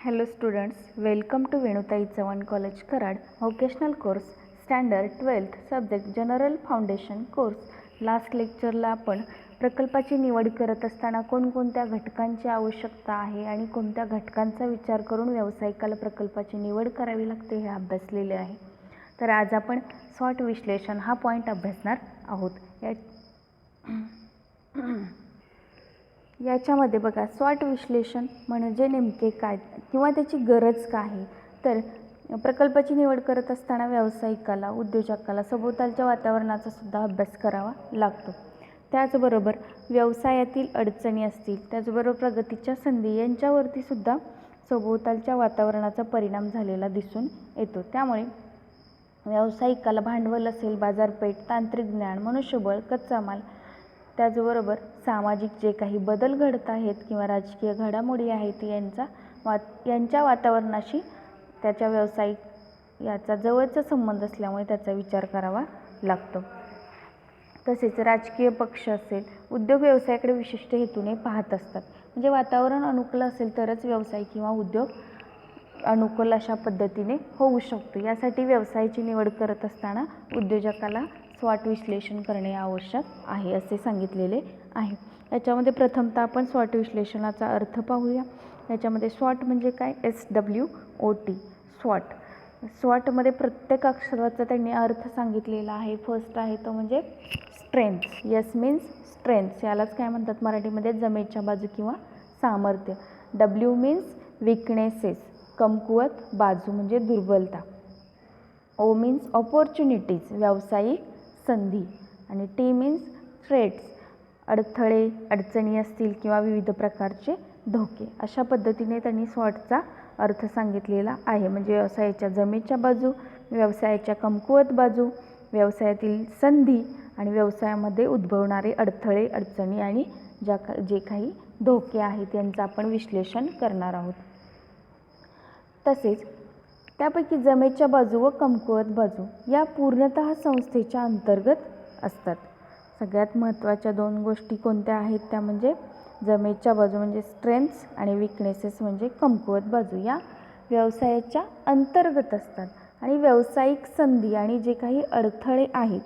Hello students, welcome to Venutai Chavan College Karad Vocational Course Standard 12th Subject General Foundation Course. Last लेक्चरला आपण प्रकल्पाची निवड करत असताना कोणकोणत्या घटकांची आवश्यकता आहे आणि कोणत्या घटकांचा विचार करून व्यावसायिकाला प्रकल्पाची निवड करावी लागते हे अभ्यासलेले आहे. तर आज आपण स्वॉट विश्लेषण हा पॉइंट अभ्यासणार आहोत. याच्यामध्ये बघा, स्वॉट विश्लेषण म्हणजे नेमके काय किंवा त्याची गरज काय आहे. तर प्रकल्पाची निवड करत असताना व्यावसायिकाला, उद्योजकाला सभोवतालच्या वातावरणाचा सुद्धा अभ्यास करावा लागतो. त्याचबरोबर व्यवसायातील अडचणी असतील, त्याचबरोबर प्रगतीच्या संधी यांच्यावरती सुद्धा सभोवतालच्या वातावरणाचा परिणाम झालेला दिसून येतो. त्यामुळे व्यावसायिकाला भांडवल असेल, बाजारपेठ, तांत्रिक ज्ञान, मनुष्यबळ, कच्चा माल, त्याचबरोबर सामाजिक जे काही बदल घडत आहेत किंवा राजकीय घडामोडी आहेत यांच्या वातावरणाशी त्याच्या व्यावसायिक याचा जवळचा संबंध असल्यामुळे त्याचा विचार करावा लागतो. तसेच राजकीय पक्ष असेल, उद्योग व्यवसायाकडे विशिष्ट हेतूने पाहत असतात. म्हणजे वातावरण अनुकूल असेल तरच व्यवसाय किंवा उद्योग अनुकूल अशा पद्धतीने होऊ शकतो. यासाठी व्यवसायाची निवड करत असताना उद्योजकाला स्वॉट विश्लेषण करणे आवश्यक आहे असे सांगितलेले आहे. याच्यामध्ये प्रथमतः आपण स्वॉट विश्लेषणाचा अर्थ पाहूया. याच्यामध्ये स्वॉट म्हणजे काय? SWOT स्वॉट. स्वॉटमध्ये प्रत्येक अक्षराचा त्यांनी अर्थ सांगितलेला आहे. फर्स्ट आहे तो म्हणजे स्ट्रेंथ. S मीन्स स्ट्रेंथ, यालाच काय म्हणतात मराठीमध्ये? जमेच्या बाजू किंवा सामर्थ्य. W मीन्स विकनेसेस, कमकुवत बाजू म्हणजे दुर्बलता. O मीन्स ऑपॉर्च्युनिटीज, व्यावसायिक संधी. आणि T मीन्स थ्रेट्स, अडथळे, अडचणी असतील किंवा विविध प्रकारचे धोके. अशा पद्धतीने त्यांनी स्वॉटचा अर्थ सांगितलेला आहे. म्हणजे व्यवसायाच्या जमेच्या बाजू, व्यवसायाच्या कमकुवत बाजू, व्यवसायातील संधी आणि व्यवसायामध्ये उद्भवणारे अडथळे, अडचणी आणि जे काही धोके आहेत यांचं आपण विश्लेषण करणार आहोत. तसेच त्यापैकी जमेच्या बाजू व कमकुवत बाजू या पूर्णतः संस्थेच्या अंतर्गत असतात. सगळ्यात महत्त्वाच्या दोन गोष्टी कोणत्या आहेत? त्या म्हणजे जमेच्या बाजू म्हणजे स्ट्रेंथ्स आणि विकनेसेस म्हणजे कमकुवत बाजू, या व्यवसायाच्या अंतर्गत असतात. आणि व्यावसायिक संधी आणि जे काही अडथळे आहेत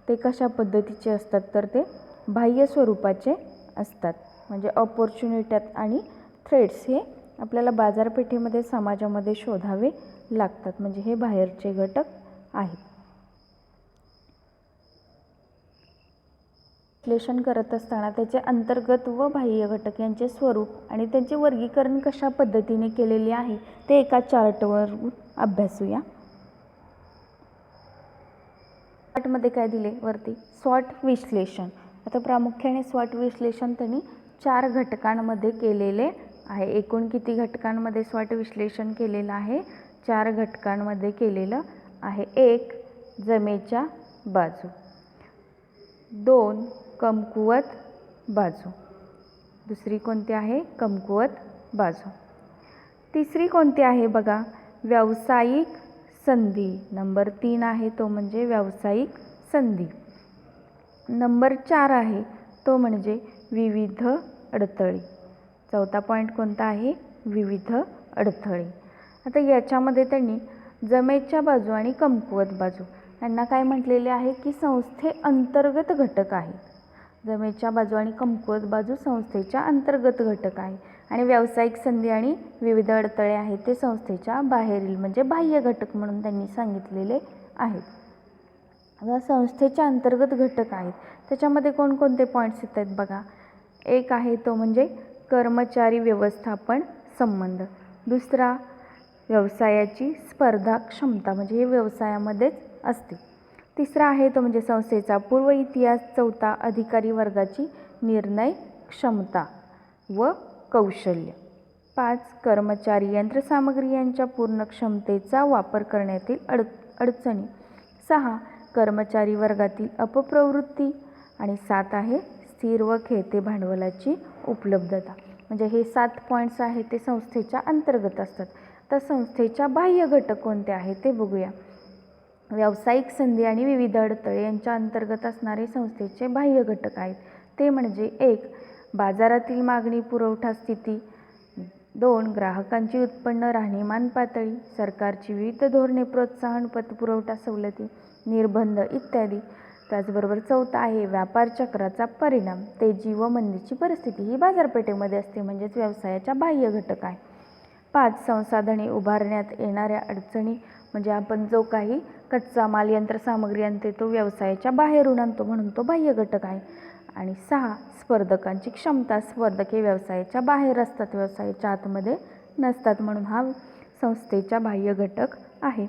ते कशा पद्धतीचे असतात? तर ते बाह्य स्वरूपाचे असतात. म्हणजे ऑपॉर्च्युनिटी आणि थ्रेट्स हे आपल्याला बाजारपेठेमध्ये, समाजामध्ये शोधावे लागतात. म्हणजे हे बाहेरचे घटक आहेत. विश्लेषण करत असताना त्याचे अंतर्गत व बाह्य घटक यांचे स्वरूप आणि त्यांचे वर्गीकरण कशा पद्धतीने केलेले आहे ते एका चार्टवर अभ्यासूया. चार्टमध्ये काय दिले वरती? स्वॉट विश्लेषण. आता प्रामुख्याने स्वॉट विश्लेषण त्यांनी 4 घटकांमध्ये केलेले आहे. एकूण किती घटकांमध्ये स्वॉट विश्लेषण केलेलं आहे? 4 घटकांमध्ये केलेलं आहे. 1 जमेच्या बाजू, 2 कमकुवत बाजू, दुसरी कोणती आहे? कमकुवत बाजू. तिसरी कोणती आहे बघा? व्यावसायिक संधी. नंबर 3 आहे तो म्हणजे व्यावसायिक संधी. नंबर 4 आहे तो म्हणजे विविध अडथळे. चौथा पॉईंट कोणता आहे? विविध अडथळे. आता याच्यामध्ये त्यांनी जमेच्या बाजू आणि कमकुवत बाजू यांना काय म्हटलेले आहे की संस्थे अंतर्गत घटक आहेत. जमेच्या बाजू आणि कमकुवत बाजू संस्थेच्या अंतर्गत घटक आहे आणि व्यावसायिक संधी आणि विविध अडथळे आहेत ते संस्थेच्या बाहेरील म्हणजे बाह्य घटक म्हणून त्यांनी सांगितलेले आहेत. आता संस्थेच्या अंतर्गत घटक आहेत त्याच्यामध्ये कोणकोणते पॉईंट्स येत आहेत बघा. एक आहे तो म्हणजे कर्मचारी व्यवस्थापन संबंध. दुसरा व्यवसायाची स्पर्धा क्षमता, म्हणजे हे व्यवसायामध्येच असते. तिसरा आहे तो म्हणजे संस्थेचा पूर्व इतिहास. चौथा अधिकारी वर्गाची निर्णय क्षमता व कौशल्य. 5 कर्मचारी, यंत्रसामग्री यांच्या पूर्ण क्षमतेचा वापर करण्यातील अडचणी. 6 कर्मचारी वर्गातील अपप्रवृत्ती. आणि 7 आहे स्थिर व खेळते भांडवलाची उपलब्धता. म्हणजे हे 7 पॉईंट्स आहेत ते संस्थेच्या अंतर्गत असतात. तर संस्थेच्या बाह्य घटक कोणते आहेत ते बघूया. व्यावसायिक संधी आणि विविध अडथळे यांच्या अंतर्गत असणारे संस्थेचे बाह्य घटक आहेत ते म्हणजे 1 बाजारातील मागणी पुरवठा स्थिती. 2 ग्राहकांची उत्पन्न राहणीमान पातळी, सरकारची विविध धोरणे, प्रोत्साहन, पतपुरवठा सवलती, निर्बंध इत्यादी. त्याचबरोबर 4 आहे व्यापार चक्राचा परिणाम, तेजी व मंदीची परिस्थिती. ही बाजारपेठेमध्ये असते, म्हणजेच व्यवसायाच्या बाह्य घटक आहे. 5 संसाधने उभारण्यात येणाऱ्या अडचणी, म्हणजे आपण जो काही कच्चा माल, यंत्रसामग्री आणतो तो व्यवसायाच्या बाहेरून आणतो म्हणून तो बाह्य घटक आहे. आणि 6 स्पर्धकांची क्षमता, स्पर्धक हे व्यवसायाच्या बाहेर असतात, व्यवसायाच्या आतमध्ये नसतात म्हणून हा संस्थेचा बाह्य घटक आहे.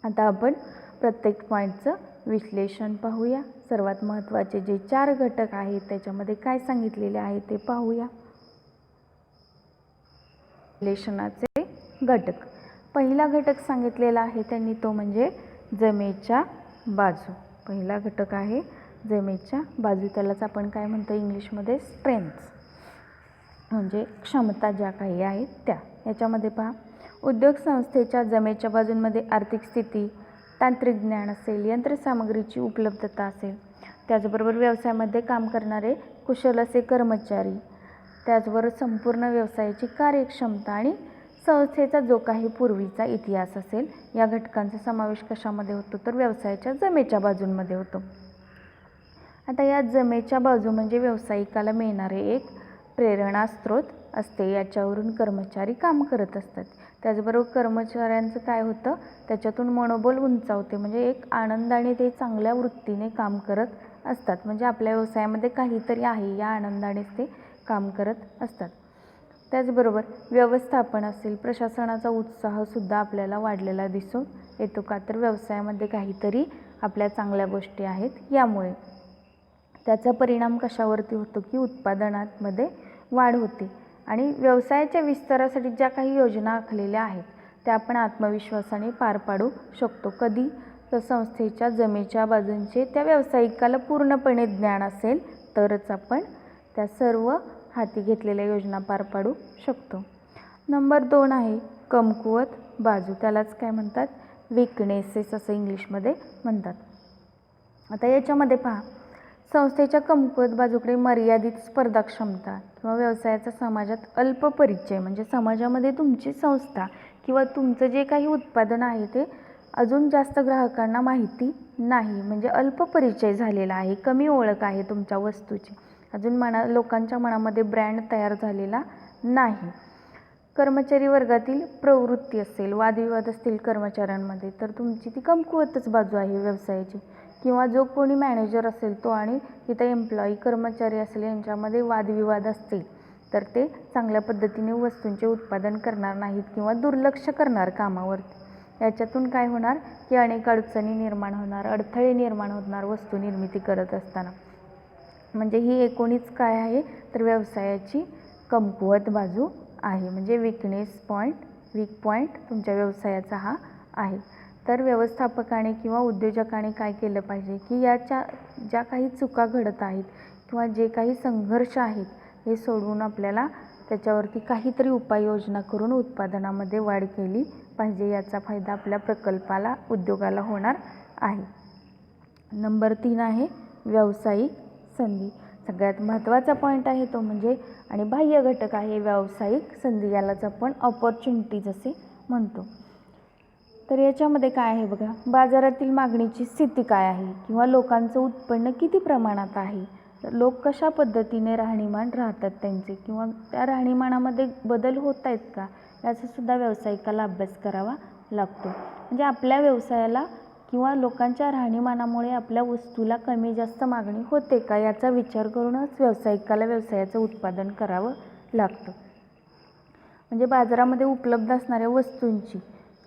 आता आपण प्रत्येक पॉईंटचं विश्लेषण पाहूया. सर्वात महत्त्वाचे जे 4 घटक आहेत त्याच्यामध्ये काय सांगितलेले आहे ते पाहूया. विश्लेषणाचे घटक. पहिला घटक सांगितलेला आहे त्यांनी, तो म्हणजे जमेच्या बाजू. पहिला घटक आहे जमेच्या बाजू, त्यालाच आपण काय म्हणतो इंग्लिशमध्ये स्ट्रेंथ्स, म्हणजे क्षमता ज्या काही आहेत त्या. याच्यामध्ये पहा, उद्योग संस्थेच्या जमेच्या बाजूंमध्ये आर्थिक स्थिती, तांत्रिक ज्ञान असेल, यंत्रसामग्रीची उपलब्धता असेल, त्याचबरोबर व्यवसायामध्ये काम करणारे कुशल असे कर्मचारी, त्याचबरोबर संपूर्ण व्यवसायाची कार्यक्षमता आणि संस्थेचा जो काही पूर्वीचा इतिहास असेल, या घटकांचा समावेश कशामध्ये होतो तर व्यवसायाच्या जमेच्या बाजूंमध्ये होतो. आता या जमेच्या बाजू म्हणजे व्यावसायिकाला मिळणारे एक प्रेरणा स्रोत असते, याच्यावरून कर्मचारी काम करत असतात. त्याचबरोबर कर्मचाऱ्यांचं काय होतं, त्याच्यातून मनोबल उंचावते, म्हणजे एक आनंदाने ते चांगल्या वृत्तीने काम करत असतात, म्हणजे आपल्या व्यवसायामध्ये काहीतरी आहे या आनंदानेच ते काम करत असतात. त्याचबरोबर व्यवस्थापन असेल, प्रशासनाचा उत्साहसुद्धा आपल्याला वाढलेला दिसून येतो. का तर व्यवसायामध्ये काहीतरी आपल्या चांगल्या गोष्टी आहेत यामुळे. त्याचा परिणाम कशावरती होतो की उत्पादनामध्ये वाढ होते आणि व्यवसायाच्या विस्तारासाठी ज्या काही योजना आखलेल्या आहेत त्या आपण आत्मविश्वासाने पार पाडू शकतो. कधी तर संस्थेच्या जमेच्या बाजूंचे त्या व्यावसायिकाला पूर्णपणे ज्ञान असेल तरच आपण त्या सर्व हाती घेतलेल्या योजना पार पाडू शकतो. नंबर 2 आहे कमकुवत बाजू, त्यालाच काय म्हणतात वीकनेसेस असं इंग्लिशमध्ये म्हणतात. आता याच्यामध्ये पहा, संस्थेच्या कमकुवत बाजूकडे मर्यादित स्पर्धा क्षमता किंवा व्यवसायाचा समाजात अल्प परिचय, म्हणजे समाजामध्ये तुमची संस्था किंवा तुमचं जे काही उत्पादन आहे ते अजून जास्त ग्राहकांना माहिती नाही, म्हणजे अल्प परिचय झालेला आहे, कमी ओळख आहे तुमच्या वस्तूची, अजून लोकांच्या मनामध्ये ब्रँड तयार झालेला नाही. कर्मचारी वर्गातील प्रवृत्ती असेल, वादविवाद असतील कर्मचाऱ्यांमध्ये, तर तुमची ती कमकुवतच बाजू आहे व्यवसायाची. किंवा जो कोणी मॅनेजर असेल तो आणि तिथे एम्प्लॉई कर्मचारी असेल यांच्यामध्ये वादविवाद असतील तर ते चांगल्या पद्धतीने वस्तूंचे उत्पादन करणार नाहीत किंवा दुर्लक्ष करणार कामावरती. याच्यातून काय होणार की अनेक अडचणी निर्माण होणार, अडथळे निर्माण होणार वस्तू निर्मिती करत असताना. म्हणजे ही एकूणच काय आहे तर व्यवसायाची कमकुवत बाजू आहे, म्हणजे वीक पॉईंट तुमच्या व्यवसायाचा हा आहे. तर व्यवस्थापकाने किंवा उद्योजकाने काय केलं पाहिजे की याच्या ज्या काही चुका घडत आहेत किंवा जे काही संघर्ष आहेत हे सोडवून आपल्याला त्याच्यावरती काहीतरी उपाययोजना करून उत्पादनामध्ये वाढ केली पाहिजे. याचा फायदा आपल्या प्रकल्पाला, उद्योगाला होणार आहे. नंबर 3 आहे व्यावसायिक संधी. सगळ्यात महत्त्वाचा पॉईंट आहे तो म्हणजे आणि बाह्य घटक आहे व्यावसायिक संधी, यालाच आपण ऑपॉर्च्युनिटीज असे म्हणतो. तर याच्यामध्ये काय आहे बघा, बाजारातील मागणीची स्थिती काय आहे किंवा लोकांचं उत्पन्न किती प्रमाणात आहे, लोक कशा पद्धतीने राहणीमान राहतात त्यांचे किंवा त्या राहणीमानामध्ये बदल होत आहेत का, याचासुद्धा व्यावसायिकाला अभ्यास करावा लागतो. म्हणजे आपल्या व्यवसायाला किंवा लोकांच्या राहणीमानामुळे आपल्या वस्तूला कमी जास्त मागणी होते का याचा विचार करूनच व्यावसायिकाला व्यवसायाचं उत्पादन करावं लागतं. म्हणजे बाजारामध्ये उपलब्ध असणाऱ्या वस्तूंची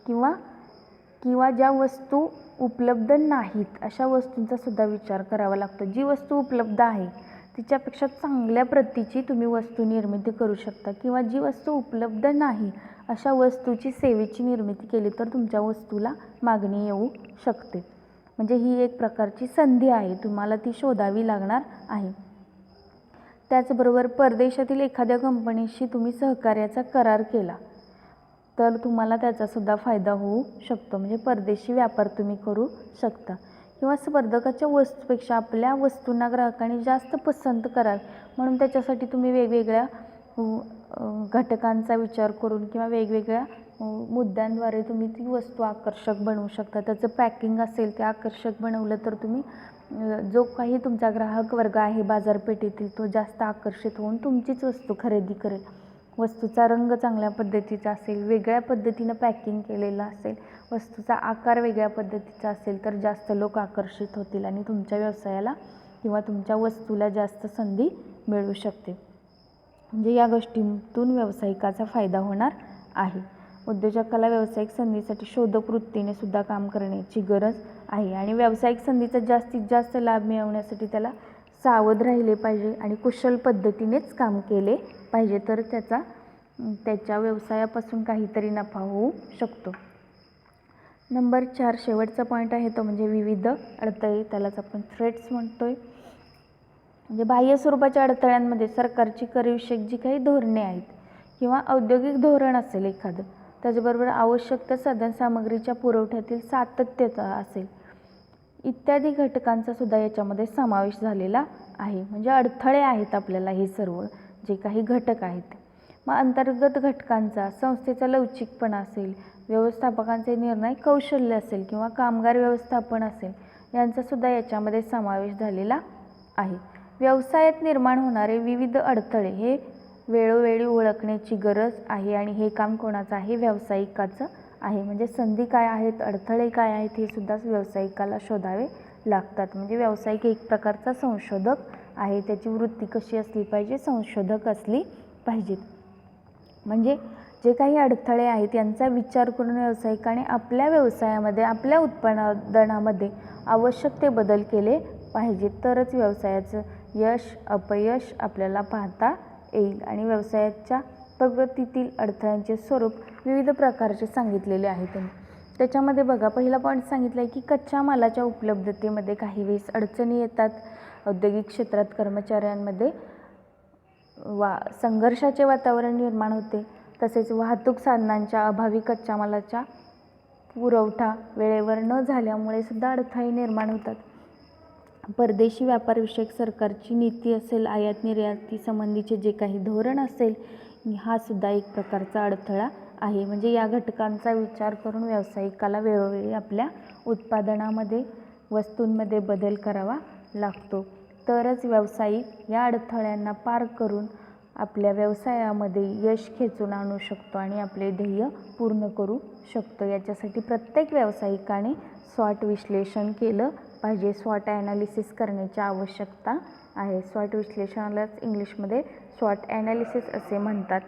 किंवा ज्या वस्तू उपलब्ध नाहीत अशा वस्तूंचा सुद्धा विचार करावा लागतो. जी वस्तू उपलब्ध आहे तिच्यापेक्षा चांगल्या प्रतीची तुम्ही वस्तू निर्मिती करू शकता किंवा जी वस्तू उपलब्ध नाही अशा वस्तूची सेवेची निर्मिती केली तर तुमच्या वस्तूला मागणी येऊ शकते. म्हणजे ही एक प्रकारची संधी आहे, तुम्हाला ती शोधावी लागणार आहे. त्याचबरोबर परदेशातील एखाद्या कंपनीशी तुम्ही सहकार्याचा करार केला तर तुम्हाला त्याचासुद्धा फायदा होऊ शकतो. म्हणजे परदेशी व्यापार तुम्ही करू शकता किंवा स्पर्धकाच्या वस्तूपेक्षा आपल्या वस्तूंना ग्राहकांनी जास्त पसंत कराल म्हणून त्याच्यासाठी तुम्ही वेगवेगळ्या घटकांचा विचार करून किंवा वेगवेगळ्या मुद्द्यांद्वारे तुम्ही ती वस्तू आकर्षक बनवू शकता. त्याचं पॅकिंग असेल ते आकर्षक बनवलं तर तुम्ही जो काही तुमचा ग्राहक वर्ग आहे बाजारपेठेतील तो जास्त आकर्षित होऊन तुमचीच वस्तू खरेदी करेल. वस्तूचा रंग चांगल्या पद्धतीचा असेल, वेगळ्या पद्धतीनं पॅकिंग केलेलं असेल, वस्तूचा आकार वेगळ्या पद्धतीचा असेल तर जास्त लोक आकर्षित होतील आणि तुमच्या व्यवसायाला किंवा तुमच्या वस्तूला जास्त संधी मिळू शकते. म्हणजे या गोष्टींतून व्यावसायिकाचा फायदा होणार आहे. उद्योजकाला व्यावसायिक संधीसाठी शोधक वृत्तीने सुद्धा काम करण्याची गरज आहे आणि व्यावसायिक संधीचा जास्तीत जास्त लाभ मिळवण्यासाठी त्याला सावध राहिले पाहिजे आणि कुशल पद्धतीनेच काम केले पाहिजे तर त्याच्या व्यवसायापासून काहीतरी नफा होऊ शकतो. नंबर 4 शेवटचा पॉईंट आहे तो म्हणजे विविध अडथळे, त्यालाच आपण थ्रेट्स म्हणतोय. म्हणजे बाह्य स्वरूपाच्या अडथळ्यांमध्ये सरकारची करविषयक जी काही धोरणे आहेत किंवा औद्योगिक धोरण असेल एखादं, त्याचबरोबर आवश्यक त्या साधनसामग्रीच्या पुरवठ्यातील सातत्यता असेल, इत्यादी घटकांचा सुद्धा याच्यामध्ये समावेश झालेला आहे. म्हणजे अडथळे आहेत आपल्याला हे सर्व जे काही घटक आहेत. मग अंतर्गत घटकांचा संस्थेचा लवचिकपणा असेल, व्यवस्थापकांचे निर्णय कौशल्य असेल किंवा कामगार व्यवस्थापन असेल, यांचासुद्धा याच्यामध्ये समावेश झालेला आहे. व्यवसायात निर्माण होणारे विविध अडथळे हे वेळोवेळी ओळखण्याची गरज आहे आणि हे काम कोणाचं आहे? व्यावसायिकाचं आहे. म्हणजे संधी काय आहेत, अडथळे काय आहेत हे सुद्धा व्यावसायिकाला शोधावे लागतात. म्हणजे व्यावसायिक एक प्रकारचा संशोधक आहे. त्याची वृत्ती कशी असली पाहिजे? संशोधक असली पाहिजेत. म्हणजे जे काही अडथळे आहेत यांचा विचार करून व्यावसायिकाने आपल्या व्यवसायामध्ये आपल्या उत्पादनामध्ये आवश्यक ते बदल केले पाहिजेत तरच व्यवसायाचं यश अपयश आपल्याला पाहता येईल. आणि व्यवसायाच्या प्रगतीतील अडथळ्यांचे स्वरूप विविध प्रकारचे सांगितलेले आहेत. त्याच्यामध्ये बघा पहिला पॉईंट सांगितला आहे की कच्च्या मालाच्या उपलब्धतेमध्ये काही वेळेस अडचणी येतात. औद्योगिक क्षेत्रात कर्मचाऱ्यांमध्ये संघर्षाचे वातावरण निर्माण होते. तसेच वाहतूक साधनांच्या अभावी कच्च्या मालाचा पुरवठा वेळेवर न झाल्यामुळे सुद्धा अडथळे निर्माण होतात. परदेशी व्यापारविषयक सरकारची नीती असेल, आयात निर्याती संबंधीचे जे काही धोरण असेल, हा सुद्धा एक प्रकारचा अडथळा आहे. म्हणजे या घटकांचा विचार करून व्यावसायिकाला वेळोवेळी आपल्या उत्पादनामध्ये वस्तूंमध्ये बदल करावा लागतो. तरच व्यावसायिक या अडथळ्यांना पार करून आपल्या व्यवसायामध्ये यश खेचून आणू शकतो आणि आपले ध्येय पूर्ण करू शकतो. याच्यासाठी प्रत्येक व्यावसायिकाने स्वॉट विश्लेषण केलं पाहिजे. स्वॉट ॲनालिसिस करण्याची आवश्यकता आहे. स्वॉट विश्लेषणालाच इंग्लिशमध्ये स्वॉट ॲनालिसिस असे म्हणतात.